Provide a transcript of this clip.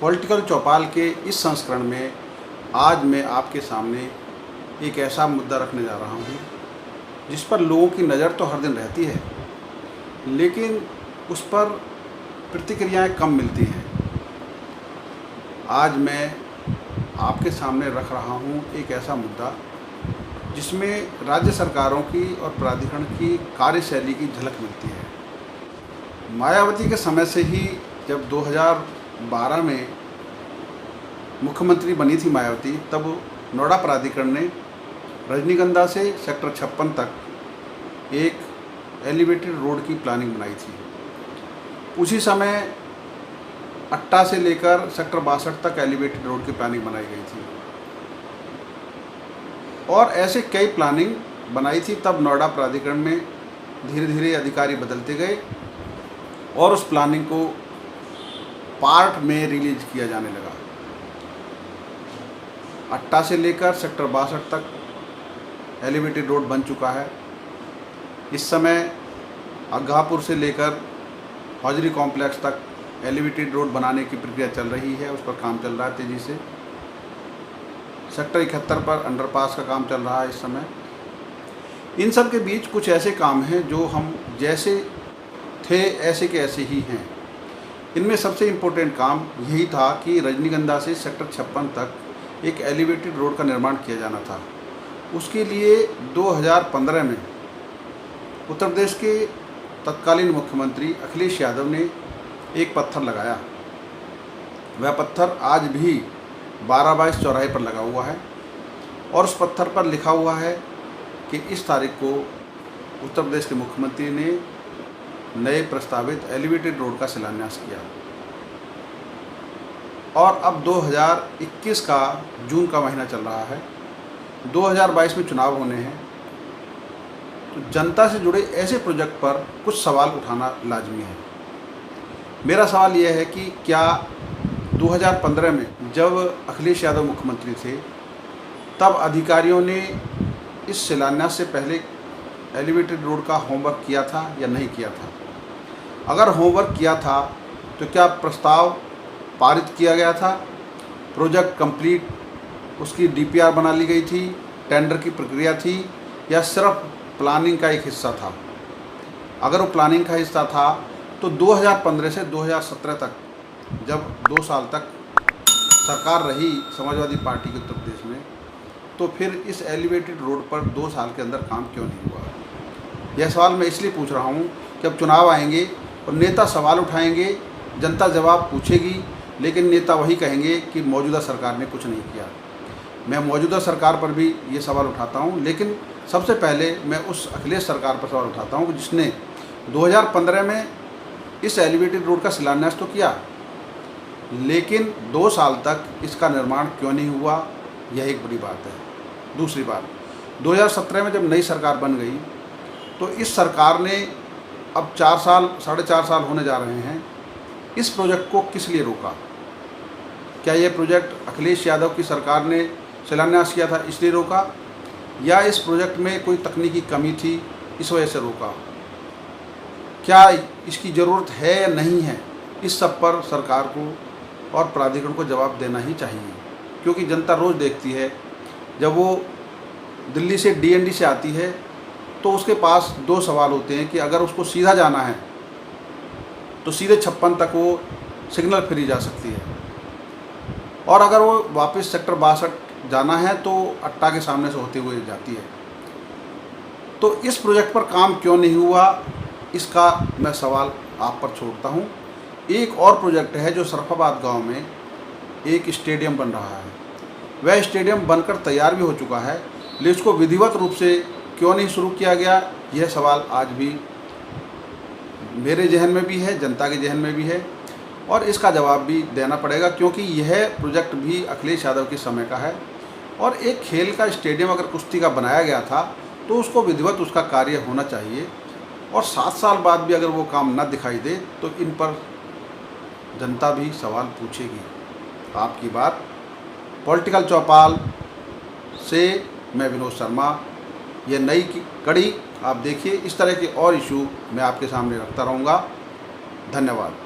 Political चौपाल के इस संस्करण में आज मैं आपके सामने एक ऐसा मुद्दा रखने जा रहा हूँ जिस पर लोगों की नज़र तो हर दिन रहती है, लेकिन उस पर प्रतिक्रियाएं कम मिलती हैं। आज मैं आपके सामने रख रहा हूँ एक ऐसा मुद्दा जिसमें राज्य सरकारों की और प्राधिकरण की कार्यशैली की झलक मिलती है। मायावती के समय से ही, जब 2012 में मुख्यमंत्री बनी थी मायावती, तब नोएडा प्राधिकरण ने रजनीगंधा से सेक्टर 56 तक एक एलिवेटेड रोड की प्लानिंग बनाई थी। उसी समय अट्टा से लेकर सेक्टर 62 तक एलिवेटेड रोड की प्लानिंग बनाई गई थी और ऐसे कई प्लानिंग बनाई थी। तब नोएडा प्राधिकरण में धीरे धीरे अधिकारी बदलते गए और उस प्लानिंग को पार्ट में रिलीज किया जाने लगा। अट्टा से लेकर सेक्टर 62 तक एलिवेटेड रोड बन चुका है। इस समय अग्घापुर से लेकर हौजरी कॉम्प्लेक्स तक एलिवेटेड रोड बनाने की प्रक्रिया चल रही है, उस पर काम चल रहा है तेज़ी से। सेक्टर 71 पर अंडरपास का काम चल रहा है इस समय। इन सब के बीच कुछ ऐसे काम हैं जो हम जैसे थे ऐसे के ऐसे ही हैं। इनमें सबसे इम्पोर्टेंट काम यही था कि रजनीगंधा से सेक्टर 56 तक एक एलिवेटेड रोड का निर्माण किया जाना था। उसके लिए 2015 में उत्तर प्रदेश के तत्कालीन मुख्यमंत्री अखिलेश यादव ने एक पत्थर लगाया। वह पत्थर आज भी 12/22 चौराहे पर लगा हुआ है और उस पत्थर पर लिखा हुआ है कि इस तारीख को उत्तर प्रदेश के मुख्यमंत्री ने नए प्रस्तावित एलिवेटेड रोड का शिलान्यास किया। और अब 2021 का जून का महीना चल रहा है, 2022 में चुनाव होने हैं, तो जनता से जुड़े ऐसे प्रोजेक्ट पर कुछ सवाल उठाना लाजमी है। मेरा सवाल यह है कि क्या 2015 में जब अखिलेश यादव मुख्यमंत्री थे, तब अधिकारियों ने इस शिलान्यास से पहले एलिवेटेड रोड का होमवर्क किया था या नहीं किया था? अगर होमवर्क किया था तो क्या प्रस्ताव पारित किया गया था, प्रोजेक्ट कंप्लीट, उसकी डीपीआर बना ली गई थी, टेंडर की प्रक्रिया थी, या सिर्फ प्लानिंग का एक हिस्सा था? अगर वो प्लानिंग का हिस्सा था तो 2015 से 2017 तक, जब 2 साल तक सरकार रही समाजवादी पार्टी के उत्तर प्रदेश में, तो फिर इस एलिवेटेड रोड पर 2 साल के अंदर काम क्यों नहीं हुआ? यह सवाल मैं इसलिए पूछ रहा हूँ कि अब चुनाव आएंगे और नेता सवाल उठाएंगे, जनता जवाब पूछेगी, लेकिन नेता वही कहेंगे कि मौजूदा सरकार ने कुछ नहीं किया। मैं मौजूदा सरकार पर भी ये सवाल उठाता हूँ, लेकिन सबसे पहले मैं उस अखिलेश सरकार पर सवाल उठाता हूँ जिसने 2015 में इस एलिवेटेड रोड का शिलान्यास तो किया, लेकिन 2 साल तक इसका निर्माण क्यों नहीं हुआ? यह एक बड़ी बात है। दूसरी बात, 2017 में जब नई सरकार बन गई तो इस सरकार ने अब 4 साल, 4.5 साल होने जा रहे हैं, इस प्रोजेक्ट को किस लिए रोका? क्या यह प्रोजेक्ट अखिलेश यादव की सरकार ने शिलान्यास किया था इसलिए रोका, या इस प्रोजेक्ट में कोई तकनीकी कमी थी इस वजह से रोका? क्या इसकी ज़रूरत है या नहीं है? इस सब पर सरकार को और प्राधिकरण को जवाब देना ही चाहिए, क्योंकि जनता रोज़ देखती है, जब वो दिल्ली से डीएनडी से आती है तो उसके पास 2 सवाल होते हैं कि अगर उसको सीधा जाना है तो सीधे 56 तक वो सिग्नल फ्री जा सकती है, और अगर वो वापस सेक्टर 62 जाना है तो अट्टा के सामने से होते हुए जाती है। तो इस प्रोजेक्ट पर काम क्यों नहीं हुआ, इसका मैं सवाल आप पर छोड़ता हूँ। एक और प्रोजेक्ट है जो सरफाबाद गांव में एक स्टेडियम बन रहा है। वह स्टेडियम बनकर तैयार भी हो चुका है, लेकिन इसको विधिवत रूप से क्यों नहीं शुरू किया गया, यह सवाल आज भी मेरे जहन में भी है, जनता के जहन में भी है, और इसका जवाब भी देना पड़ेगा, क्योंकि यह प्रोजेक्ट भी अखिलेश यादव के समय का है। और एक खेल का स्टेडियम अगर कुश्ती का बनाया गया था तो उसको विधिवत उसका कार्य होना चाहिए, और 7 साल बाद भी अगर वो काम न दिखाई दे तो इन पर जनता भी सवाल पूछेगी। आपकी बात पॉलिटिकल चौपाल से मैं विनोद शर्मा। ये नई कड़ी आप देखिए, इस तरह के और इशू मैं आपके सामने रखता रहूँगा। धन्यवाद।